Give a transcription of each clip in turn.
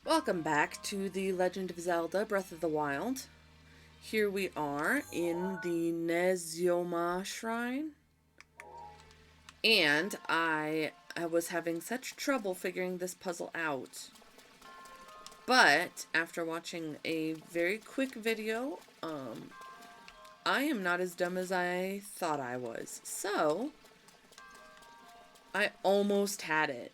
Welcome back to The Legend of Zelda Breath of the Wild. Here we are in the Nezioma Shrine. And I was having such trouble figuring this puzzle out. But after watching a very quick video, I am not as dumb as I thought I was. So, I almost had it.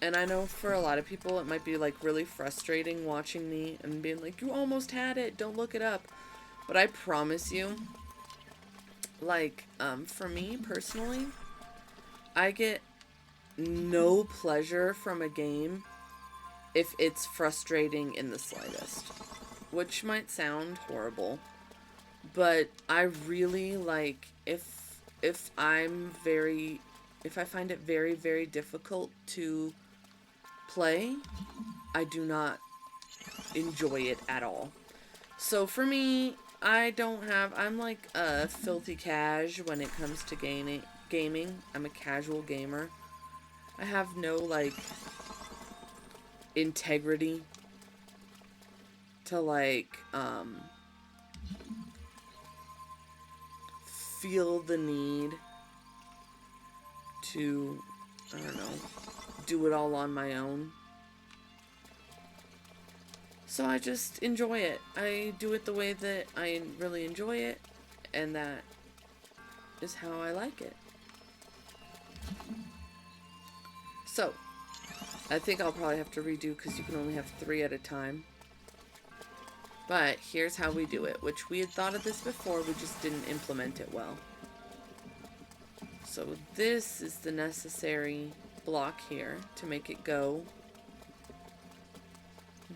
And I know for a lot of people it might be like really frustrating watching me and being like, you almost had it, don't look it up. But I promise you, like, for me personally, I get no pleasure from a game if it's frustrating in the slightest. Which might sound horrible, but I really like if I find it very, very difficult to play, I do not enjoy it at all. So for me, I'm like a filthy cash when it comes to gaming. I'm a casual gamer. I have no, like, integrity to, like, feel the need to, I don't know, do it all on my own. So I just enjoy it. I do it the way that I really enjoy it, and that is how I like it. So, I think I'll probably have to redo because you can only have 3 at a time. But here's how we do it, which we had thought of this before, we just didn't implement it well. So this is the necessary block here to make it go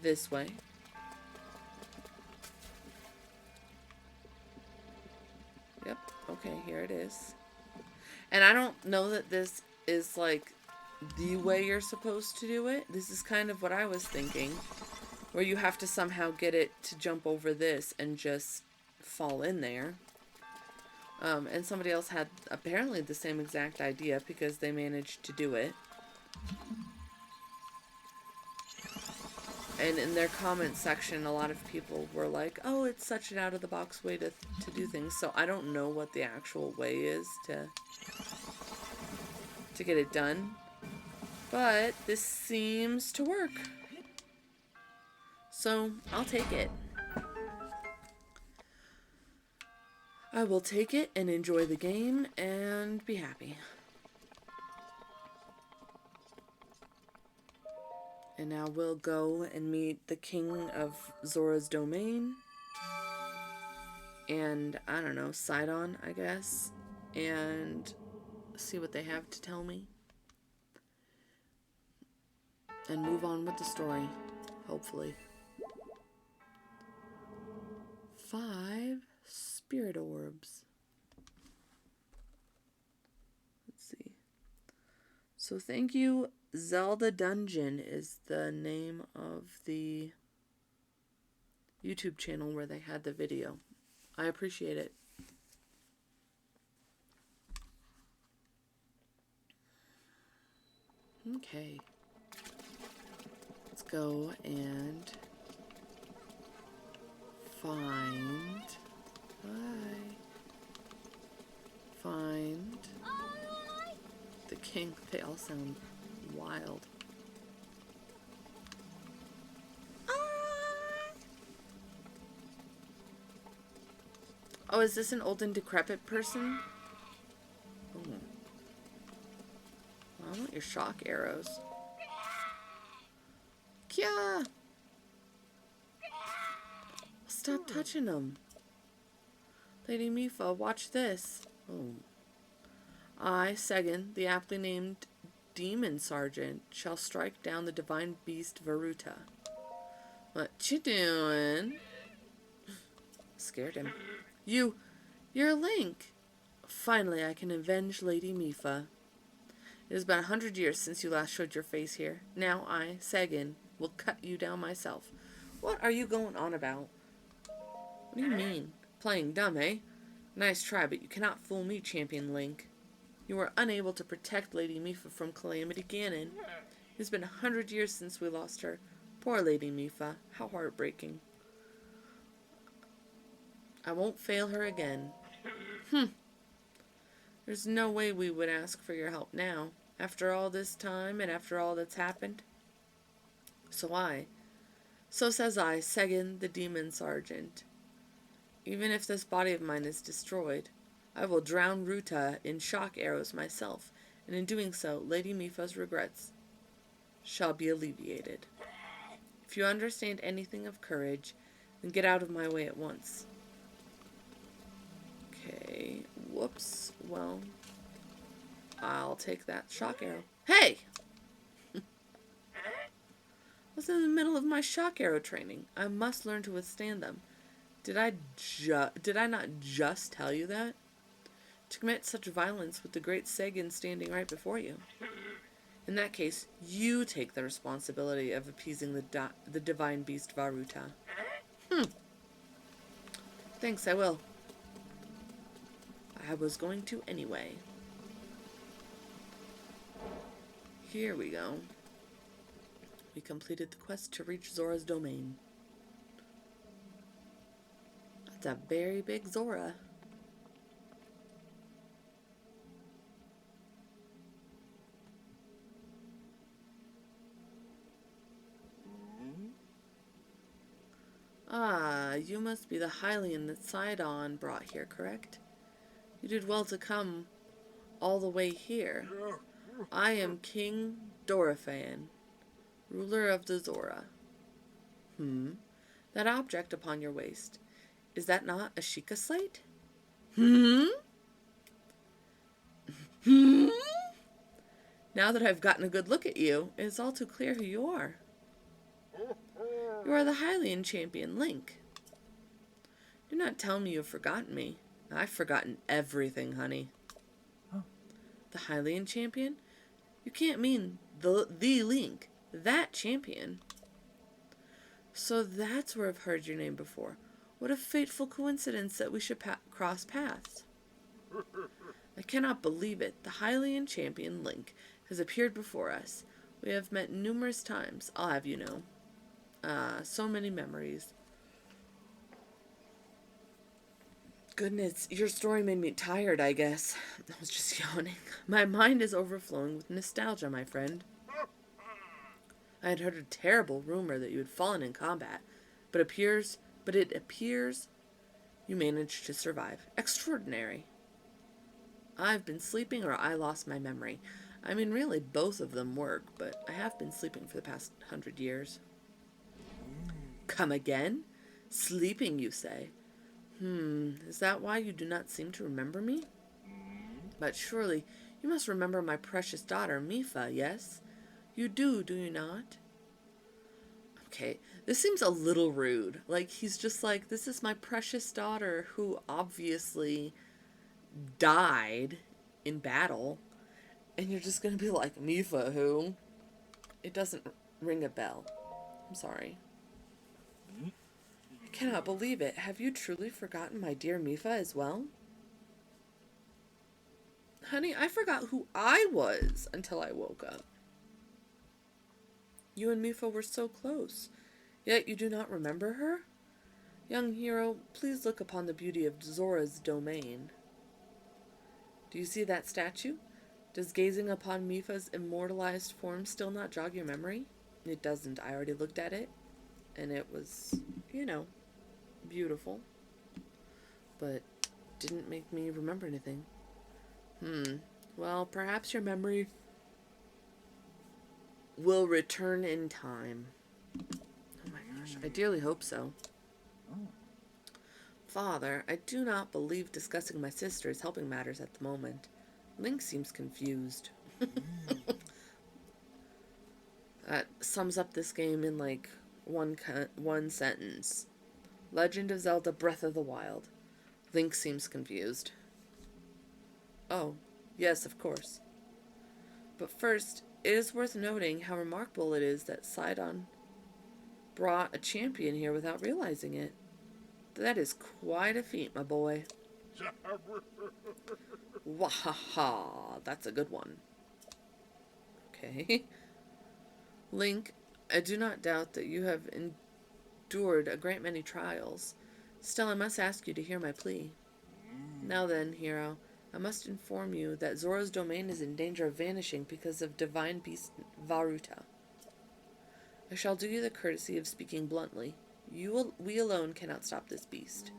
this way. Yep, okay, here it is. And I don't know that this is like the way you're supposed to do it. This is kind of what I was thinking, where you have to somehow get it to jump over this and just fall in there. And somebody else had apparently the same exact idea because they managed to do it. And in their comment section, a lot of people were like, oh, it's such an out-of-the-box way to do things. So I don't know what the actual way is to get it done. But this seems to work. So I'll take it. I will take it and enjoy the game and be happy. And now we'll go and meet the king of Zora's domain. And, I don't know, Sidon, I guess. And see what they have to tell me. And move on with the story, hopefully. 5 spirit orbs. Let's see. So thank you. Zelda Dungeon is the name of the YouTube channel where they had the video. I appreciate it. Okay. Let's go and find the king. They all sound wild. Oh, is this an old and decrepit person? Oh. I want your shock arrows. Kya! Stop touching them. Lady MIPHA, watch this. Oh. I, Segan, the aptly named Demon Sergeant, shall strike down the divine beast Varuta. What you doing? Scared him. You're Link. Finally, I can avenge Lady MIPHA. It has been 100 years since you last showed your face here. Now I, Segan, will cut you down myself. What are you going on about? What do you mean? Playing dumb, eh? Nice try, but you cannot fool me, Champion Link. You were unable to protect Lady MIPHA from Calamity Ganon. It has been 100 years since we lost her. Poor Lady MIPHA. How heartbreaking. I won't fail her again. There's no way we would ask for your help now, after all this time and after all that's happened. So says I, Segin, the demon sergeant. Even if this body of mine is destroyed, I will drown Ruta in shock arrows myself, and in doing so, Lady MIPHA's regrets shall be alleviated. If you understand anything of courage, then get out of my way at once. Okay, whoops, well, I'll take that shock arrow. Hey! I was in the middle of my shock arrow training. I must learn to withstand them. Did I not just tell you that? To commit such violence with the great Segin standing right before you. In that case, you take the responsibility of appeasing the divine beast Varuta. Thanks, I will. I was going to anyway. Here we go. We completed the quest to reach Zora's domain. That's a very big Zora. Ah, you must be the Hylian that Sidon brought here, correct? You did well to come all the way here. I am King Dorephan, ruler of the Zora. That object upon your waist, is that not a Sheikah slate? Now that I've gotten a good look at you, it is all too clear who you are. You are the Hylian champion, Link. Do not tell me you have forgotten me. I've forgotten everything, honey. The Hylian champion? You can't mean the Link, that champion. So that's where I've heard your name before. What a fateful coincidence that we should cross paths. I cannot believe it. The Hylian champion, Link, has appeared before us. We have met numerous times, I'll have you know. So many memories. Goodness, your story made me tired, I guess. I was just yawning. My mind is overflowing with nostalgia, my friend. I had heard a terrible rumor that you had fallen in combat, but it appears you managed to survive. Extraordinary. I've been sleeping or I lost my memory. I mean, really, both of them work, but I have been sleeping for the past 100 years. Come again? Sleeping, you say? Is that why you do not seem to remember me? But surely you must remember my precious daughter, MIPHA, yes? You do you not? Okay, this seems a little rude. Like, he's just like, this is my precious daughter who obviously died in battle. And you're just gonna be like, MIPHA who? It doesn't ring a bell. I'm sorry. I cannot believe it. Have you truly forgotten my dear MIPHA as well? Honey, I forgot who I was until I woke up. You and MIPHA were so close, yet you do not remember her? Young hero, please look upon the beauty of Zora's domain. Do you see that statue? Does gazing upon MIPHA's immortalized form still not jog your memory? It doesn't. I already looked at it, and it was, you know, beautiful, but didn't make me remember anything. Well, perhaps your memory will return in time. Oh my gosh, I dearly hope so. Father, I do not believe discussing my sister is helping matters at the moment. Link seems confused. That sums up this game in like one sentence. Legend of Zelda Breath of the Wild. Link seems confused. Oh, yes, of course. But first, it is worth noting how remarkable it is that Sidon brought a champion here without realizing it. That is quite a feat, my boy. Wahaha, that's a good one. Okay. Link, I do not doubt that you have endured a great many trials. Still, I must ask you to hear my plea. Now then, hero, I must inform you that Zora's domain is in danger of vanishing because of divine beast Varuta. I shall do you the courtesy of speaking bluntly. We alone cannot stop this beast.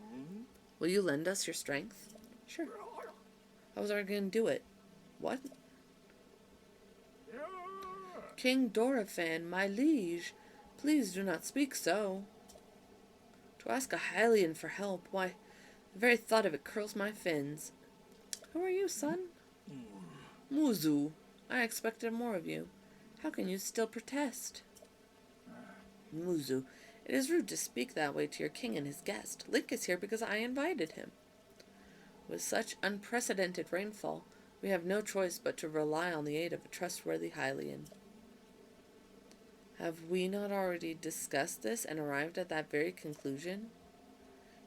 Will you lend us your strength? Sure. How was I going to do it? What? King Dorephan, my liege, please do not speak so. To ask a Hylian for help, why, the very thought of it curls my fins. Who are you, son? Muzu. I expected more of you. How can you still protest? Muzu, it is rude to speak that way to your king and his guest. Link is here because I invited him. With such unprecedented rainfall, we have no choice but to rely on the aid of a trustworthy Hylian. Have we not already discussed this and arrived at that very conclusion?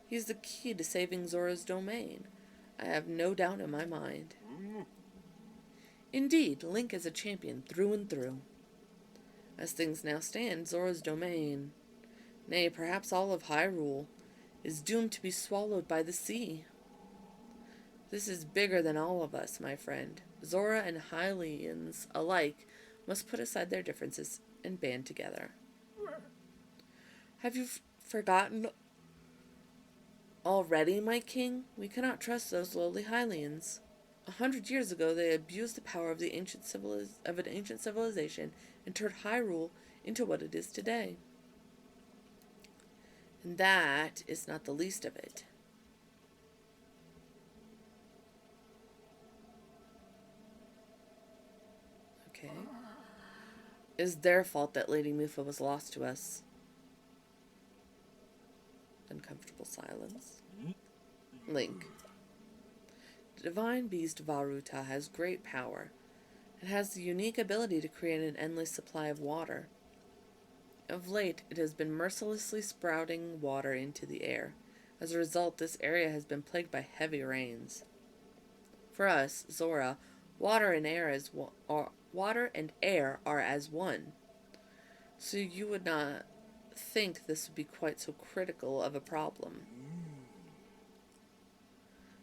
He is the key to saving Zora's domain. I have no doubt in my mind. Indeed, Link is a champion through and through. As things now stand, Zora's domain, nay, perhaps all of Hyrule, is doomed to be swallowed by the sea. This is bigger than all of us, my friend. Zora and Hylians alike must put aside their differences and band together. Have you forgotten already, my king? We cannot trust those lowly Hylians. 100 years ago, they abused the power of an ancient civilization and turned Hyrule into what it is today. And that is not the least of it. Okay. It is their fault that Lady MIPHA was lost to us. Uncomfortable silence. Link. The divine beast Varuta has great power. It has the unique ability to create an endless supply of water. Of late, it has been mercilessly sprouting water into the air. As a result, this area has been plagued by heavy rains. For us, Zora, water and air are as one. So you would not think this would be quite so critical of a problem.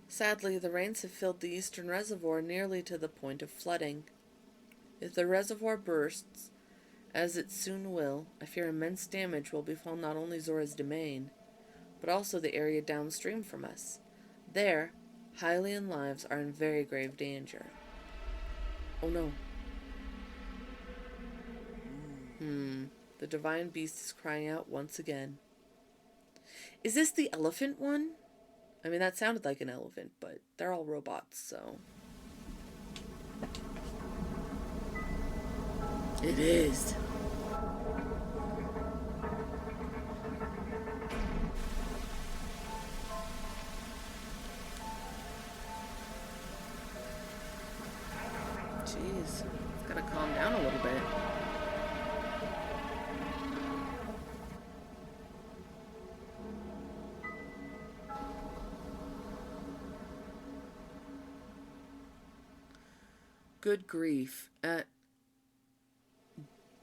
Sadly, the rains have filled the eastern reservoir nearly to the point of flooding. If the reservoir bursts, as it soon will, I fear immense damage will befall not only Zora's domain, but also the area downstream from us. There, Hylian lives are in very grave danger. Oh no. The divine beast is crying out once again. Is this the elephant one? I mean, that sounded like an elephant, but they're all robots, so. It is. Jeez, it's gotta calm down a little bit. Good grief.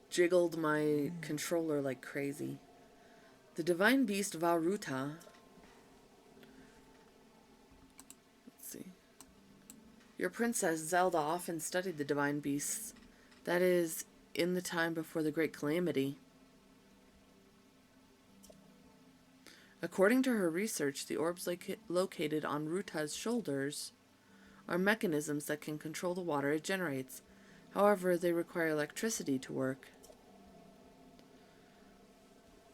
Jiggled my controller like crazy. The divine beast Varuta. Let's see. Your princess Zelda often studied the divine beasts. That is, in the time before the Great Calamity. According to her research, the orbs located on Ruta's shoulders are mechanisms that can control the water it generates. However, they require electricity to work.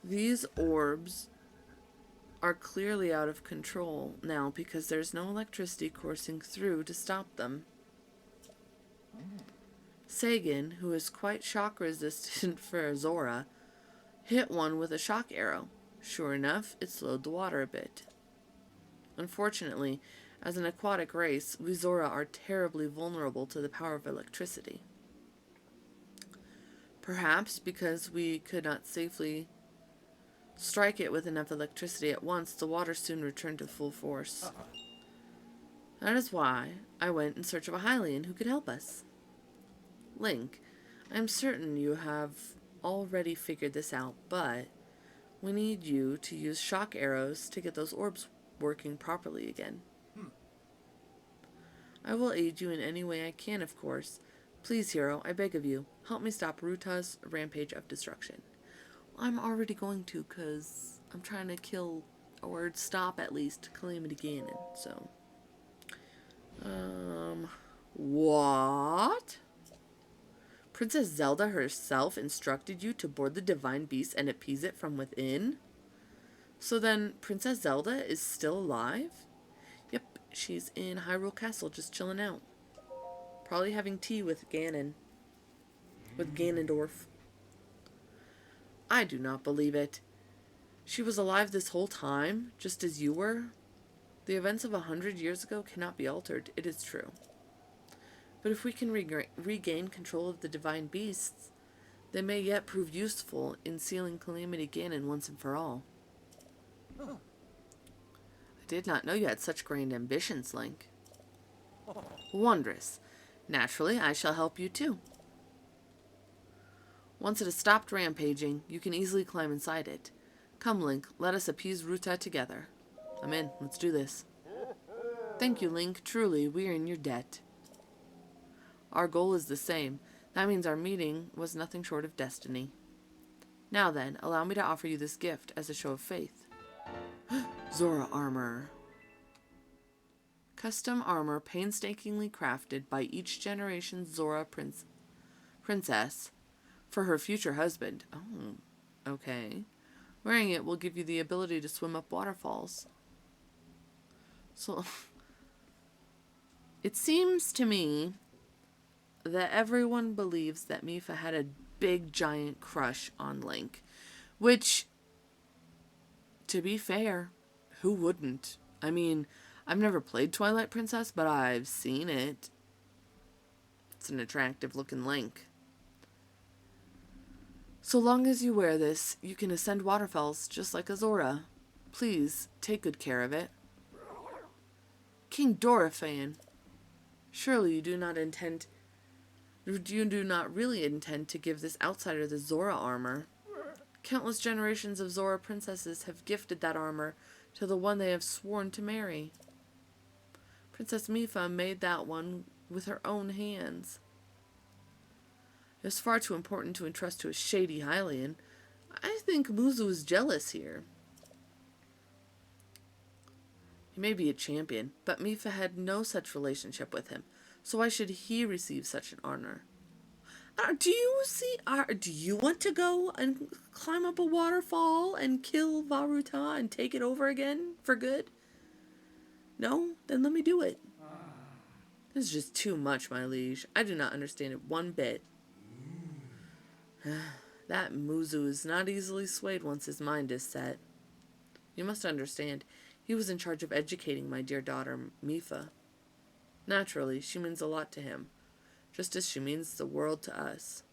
These orbs are clearly out of control now because there's no electricity coursing through to stop them. Sagan, who is quite shock resistant for Zora, hit one with a shock arrow. Sure enough, it slowed the water a bit. Unfortunately, as an aquatic race, we Zora are terribly vulnerable to the power of electricity. Perhaps because we could not safely strike it with enough electricity at once, the water soon returned to full force. That is why I went in search of a Hylian who could help us. Link, I am certain you have already figured this out, but we need you to use shock arrows to get those orbs working properly again. I will aid you in any way I can, of course. Please, hero, I beg of you, help me stop Ruta's rampage of destruction. I'm already going to, because I'm trying to kill, or stop at least, Calamity Ganon, so. What? Princess Zelda herself instructed you to board the divine beast and appease it from within? So then, Princess Zelda is still alive? Yep, she's in Hyrule Castle just chilling out. Probably having tea with Ganon. With Ganondorf. I do not believe it. She was alive this whole time, just as you were? The events of 100 years ago cannot be altered, it is true. But if we can regain control of the divine beasts, they may yet prove useful in sealing Calamity Ganon once and for all. I did not know you had such grand ambitions, Link. Wondrous. Naturally, I shall help you too. Once it has stopped rampaging, you can easily climb inside it. Come, Link, let us appease Ruta together. I'm in. Let's do this. Thank you, Link. Truly, we are in your debt. Our goal is the same. That means our meeting was nothing short of destiny. Now then, allow me to offer you this gift as a show of faith. Zora armor. Custom armor painstakingly crafted by each generation's Zora princess for her future husband. Oh, okay. Wearing it will give you the ability to swim up waterfalls. So, it seems to me that everyone believes that MIPHA had a big giant crush on Link. Which, to be fair, who wouldn't? I mean, I've never played Twilight Princess, but I've seen it. It's an attractive looking Link. So long as you wear this, you can ascend waterfalls just like a Zora. Please, take good care of it. King Dorephan, surely you do not really intend to give this outsider the Zora armor. Countless generations of Zora princesses have gifted that armor to the one they have sworn to marry. Princess MIPHA made that one with her own hands. It was far too important to entrust to a shady Hylian. I think Muzu is jealous here. He may be a champion, but MIPHA had no such relationship with him, so why should he receive such an honor? Do you want to go and climb up a waterfall and kill Varuta and take it over again for good? No? Then let me do it. This is just too much, my liege. I do not understand it one bit. That Muzu is not easily swayed once his mind is set. You must understand, he was in charge of educating my dear daughter, MIPHA. Naturally, she means a lot to him, just as she means the world to us.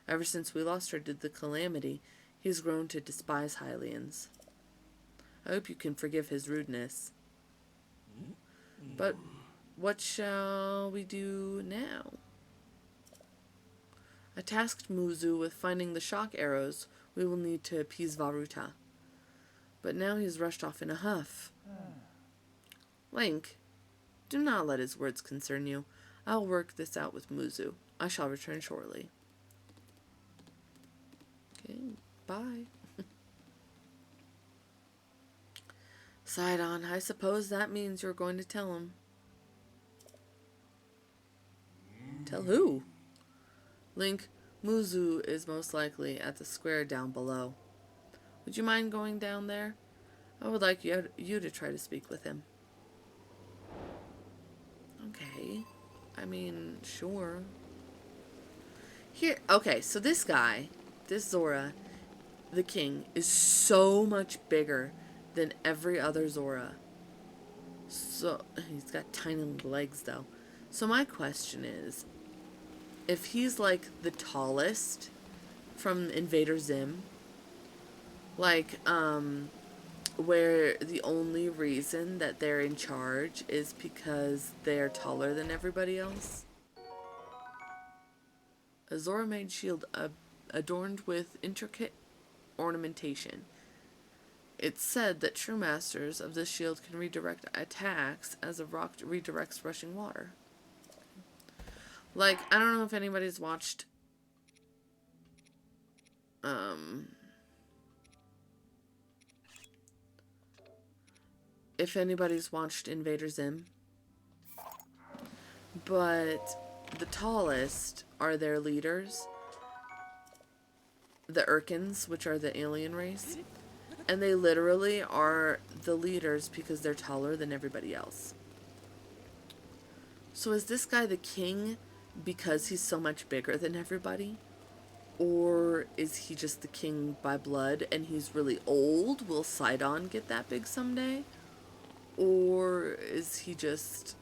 Ever since we lost her to the calamity, he's grown to despise Hylians. I hope you can forgive his rudeness. But what shall we do now? I tasked Muzu with finding the shock arrows we will need to appease Varuta. But now he has rushed off in a huff. Link, do not let his words concern you. I'll work this out with Muzu. I shall return shortly. Okay, bye. Sidon, I suppose that means you're going to tell him. Tell who? Link, Muzu is most likely at the square down below. Would you mind going down there? I would like you to try to speak with him. Okay. I mean, sure. Okay, so this guy, this Zora, the king, is so much bigger than every other Zora. So, he's got tiny little legs, though. So my question is, if he's like the tallest from Invader Zim, like, where the only reason that they're in charge is because they're taller than everybody else. A Zora made shield adorned with intricate ornamentation. It's said that true masters of this shield can redirect attacks as a rock redirects rushing water. Like, I don't know if anybody's watched Invader Zim, but the tallest are their leaders, the Urkins, which are the alien race, and they literally are the leaders because they're taller than everybody else. So is this guy the king because he's so much bigger than everybody? Or is he just the king by blood and he's really old? Will Sidon get that big someday? Or is he just...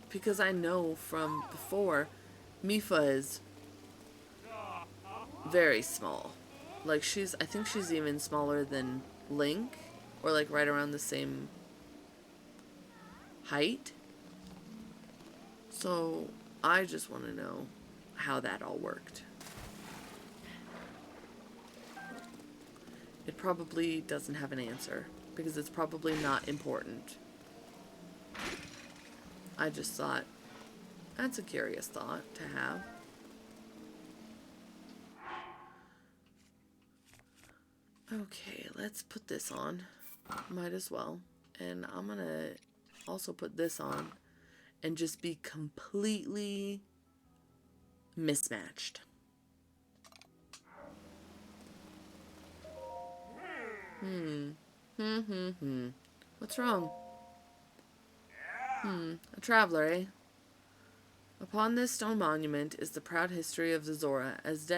Because I know from before, MIPHA is very small. Like, I think she's even smaller than Link, or like right around the same height. So I just want to know how that all worked. It probably doesn't have an answer because it's probably not important. I just thought that's a curious thought to have. Okay, let's put this on. Might as well. And I'm gonna also put this on and just be completely mismatched. What's wrong? A traveler, eh? Upon this stone monument is the proud history of the Zora, as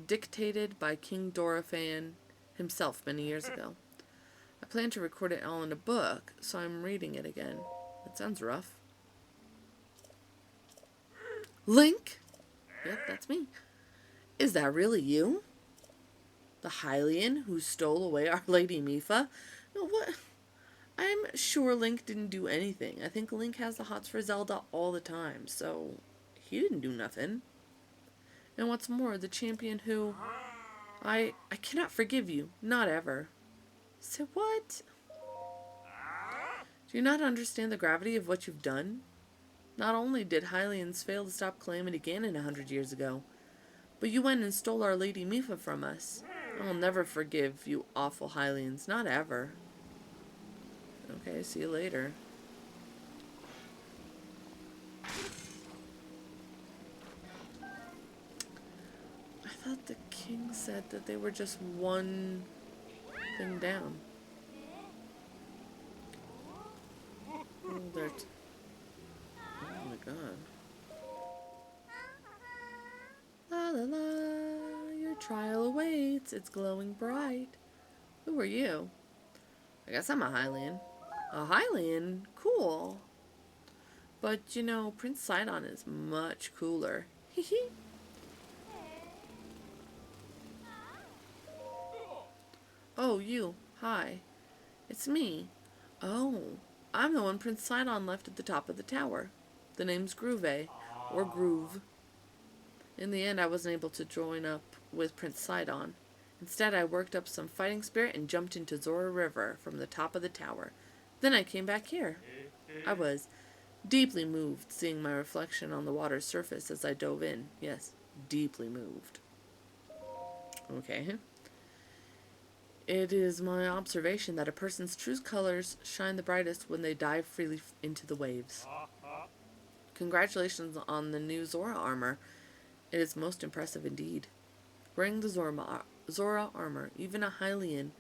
dictated by King Dorephan himself many years ago. I plan to record it all in a book, so I'm reading it again. That sounds rough. Link? Yep, that's me. Is that really you? The Hylian who stole away Our Lady MIPHA? No, what? I'm sure Link didn't do anything. I think Link has the hots for Zelda all the time, so he didn't do nothing. And what's more, the champion who... I cannot forgive you. Not ever. So what? Do you not understand the gravity of what you've done? Not only did Hylians fail to stop Calamity Ganon 100 years ago, but you went and stole Our Lady MIPHA from us. I'll never forgive you awful Hylians. Not ever. Okay, see you later. I thought the king said that they were just one thing down. Oh, oh my god. La la la, your trial awaits. It's glowing bright. Who are you? I guess I'm a Hylian. A Hylian? Cool. But, you know, Prince Sidon is much cooler. Hehe. Oh, you. Hi. It's me. Oh, I'm the one Prince Sidon left at the top of the tower. The name's Groove, or Groove. In the end, I wasn't able to join up with Prince Sidon. Instead, I worked up some fighting spirit and jumped into Zora River from the top of the tower. Then I came back here. I was deeply moved seeing my reflection on the water's surface as I dove in. Yes, deeply moved. Okay. It is my observation that a person's true colors shine the brightest when they dive freely into the waves. Congratulations on the new Zora armor. It is most impressive indeed. Wearing the Zora armor, even a Hylian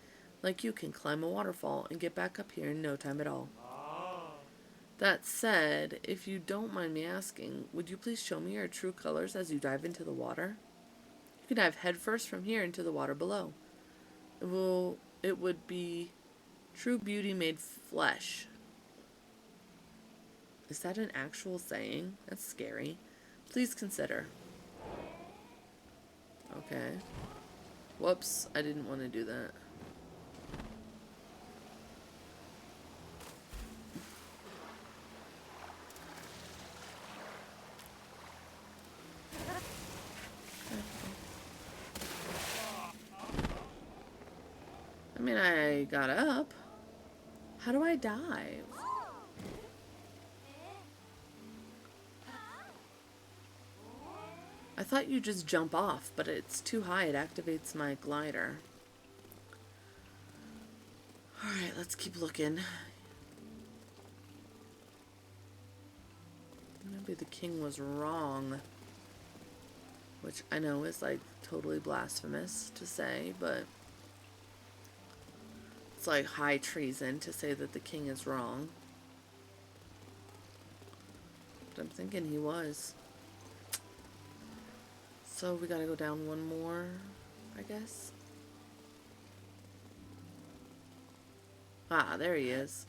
like you can climb a waterfall and get back up here in no time at all. That said, if you don't mind me asking, would you please show me your true colors as you dive into the water? You can dive headfirst from here into the water below. It would be true beauty made flesh. Is that an actual saying? That's scary. Please consider. Okay. Whoops, I didn't want to do that. I mean, I got up. How do I dive? I thought you just jump off, but it's too high. It activates my glider. Alright, let's keep looking. Maybe the king was wrong. Which I know is like totally blasphemous to say, but it's like high treason to say that the king is wrong. But I'm thinking he was. So we gotta go down one more, I guess. Ah, there he is.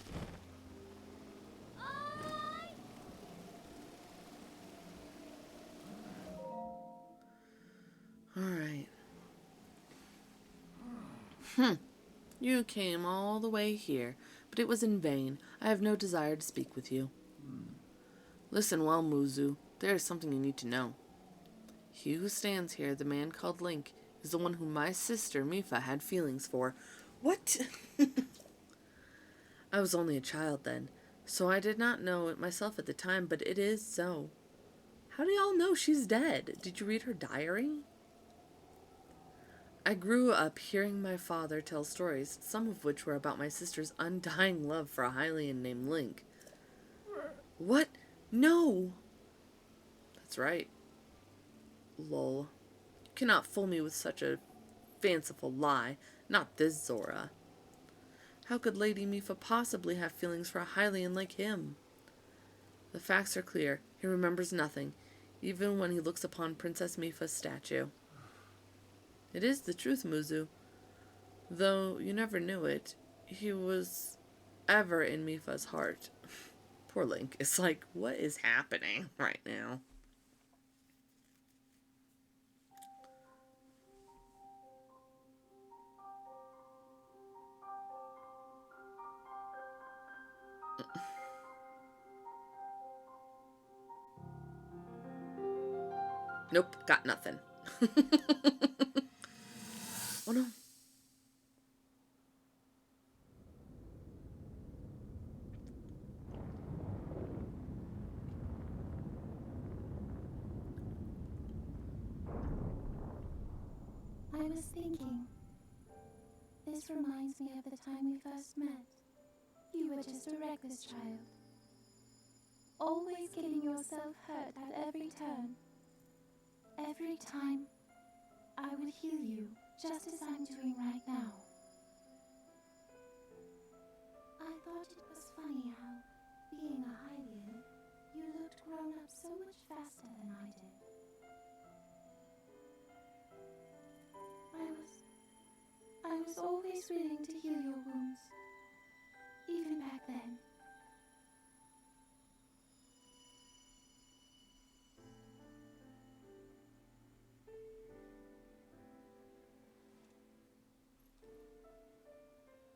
Alright. You came all the way here, but it was in vain. I have no desire to speak with you. Listen well, Muzu. There is something you need to know. He who stands here, the man called Link, is the one whom my sister, MIPHA, had feelings for. What? I was only a child then, so I did not know it myself at the time, but it is so. How do y'all know she's dead? Did you read her diary? I grew up hearing my father tell stories, some of which were about my sister's undying love for a Hylian named Link. What? No! That's right. Lol. You cannot fool me with such a fanciful lie. Not this Zora. How could Lady MIPHA possibly have feelings for a Hylian like him? The facts are clear. He remembers nothing, even when he looks upon Princess MIPHA's statue. It is the truth, Muzu. Though you never knew it, he was ever in MIPHA's heart. Poor Link. It's like, what is happening right now? Nope, got nothing. Oh no. I was thinking, this reminds me of the time we first met. You were just a reckless child, always getting yourself hurt at every turn. Every time, I would heal you, just as I'm doing right now. I thought it was funny how, being a Hylian, you looked grown up so much faster than I did. I was always willing to heal your wounds, even back then.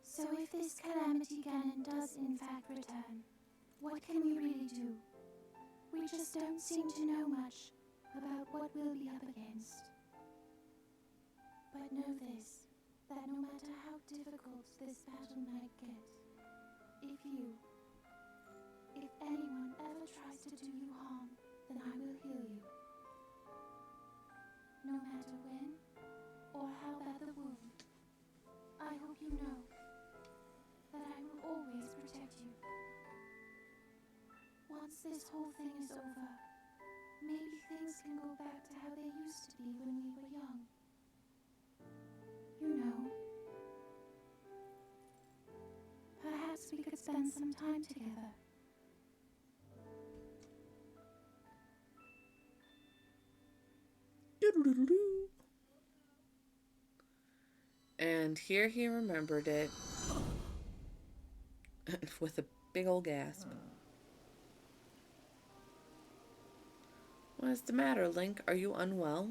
So if this calamity Ganon does in fact return, what can we really do? We just don't seem to know much about what we'll be up against. But know this, that no matter how difficult this battle might get, if anyone ever tries to do you harm, then I will heal you. No matter when or how bad the wound, I hope you know that I will always protect you. Once this whole thing is over, maybe things can go back to how they used to be when we were young. You know, perhaps we could spend some time together. And here he remembered it with a big old gasp. What is the matter, Link? Are you unwell?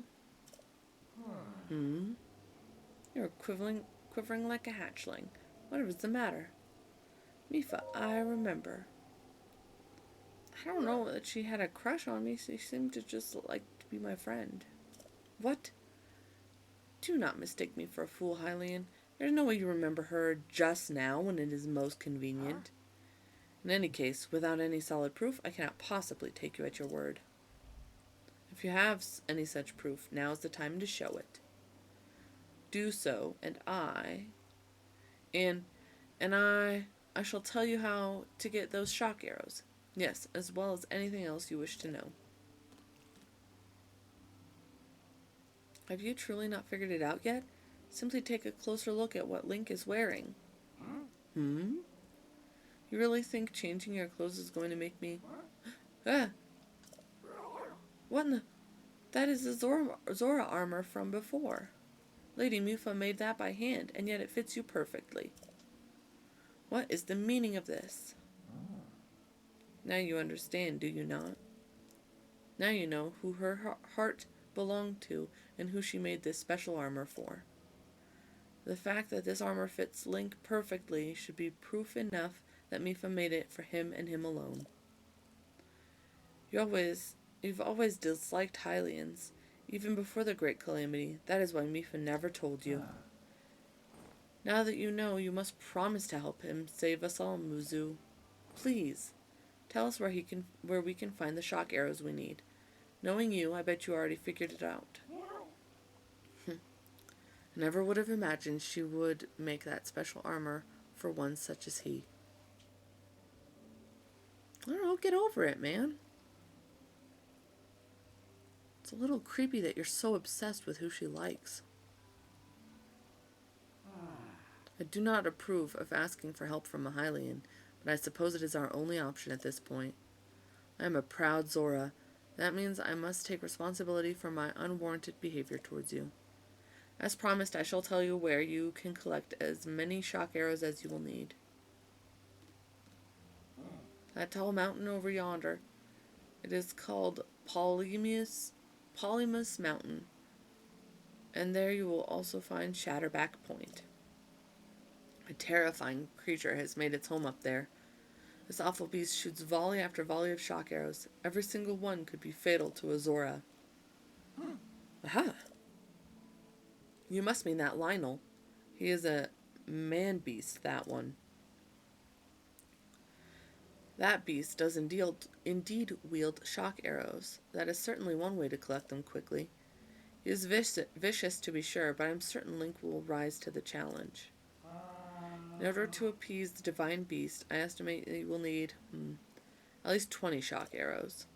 You're quivering like a hatchling. What is the matter? MIPHA, I remember. I don't know that she had a crush on me. She seemed to just like to be my friend. What? Do not mistake me for a fool, Hylian. There's no way you remember her just now when it is most convenient. In any case, without any solid proof, I cannot possibly take you at your word. If you have any such proof, now is the time to show it. Do so, and I shall tell you how to get those shock arrows. Yes, as well as anything else you wish to know. Have you truly not figured it out yet? Simply take a closer look at what Link is wearing. You really think changing your clothes is going to make me... Ah! What in the... That is the Zora armor from before. Lady MIPHA made that by hand, and yet it fits you perfectly. What is the meaning of this? Now you understand, do you not? Now you know who her heart belonged to and who she made this special armor for. The fact that this armor fits Link perfectly should be proof enough that MIPHA made it for him and him alone. You've always disliked Hylians, even before the Great Calamity. That is why MIPHA never told you. Now that you know, you must promise to help him save us all, Muzu. Please, tell us where we can find the shock arrows we need. Knowing you, I bet you already figured it out. I never would have imagined she would make that special armor for one such as he. I don't know, get over it, man. It's a little creepy that you're so obsessed with who she likes. I do not approve of asking for help from a Hylian, but I suppose it is our only option at this point. I am a proud Zora. That means I must take responsibility for my unwarranted behavior towards you. As promised, I shall tell you where you can collect as many shock arrows as you will need. That tall mountain over yonder. It is called Polymus Mountain. And there you will also find Shatterback Point. A terrifying creature has made its home up there. This awful beast shoots volley after volley of shock arrows. Every single one could be fatal to a Zora. Aha! You must mean that Lionel. He is a man-beast, that one. That beast does indeed wield shock arrows. That is certainly one way to collect them quickly. He is vicious to be sure, but I'm certain Link will rise to the challenge. In order to appease the divine beast, I estimate that you will need at least 20 shock arrows.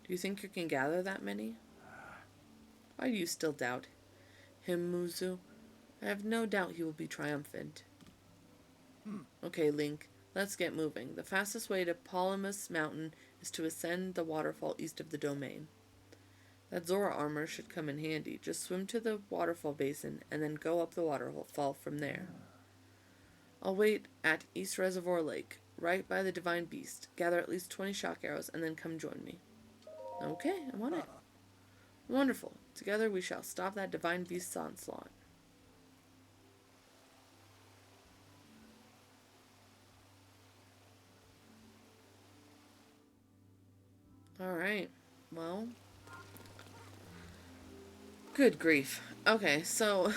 Do you think you can gather that many? Why do you still doubt him, Muzu? I have no doubt he will be triumphant. Okay, Link, let's get moving. The fastest way to Polymus Mountain is to ascend the waterfall east of the domain. That Zora armor should come in handy. Just swim to the waterfall basin and then go up the waterfall from there. I'll wait at East Reservoir Lake, right by the divine beast. Gather at least 20 shock arrows and then come join me. Okay, I'm on it. Wonderful. Together we shall stop that divine beast's onslaught. Alright, well. Good grief. Okay, so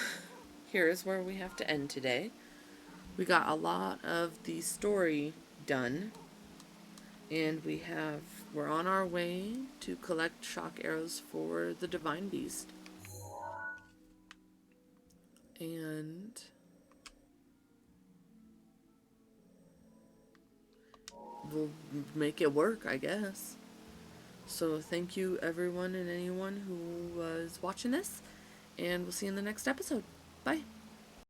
here is where we have to end today. We got a lot of the story done. And we're on our way to collect shock arrows for the divine beast. And we'll make it work, I guess. So thank you everyone and anyone who was watching this, and we'll see you in the next episode. Bye.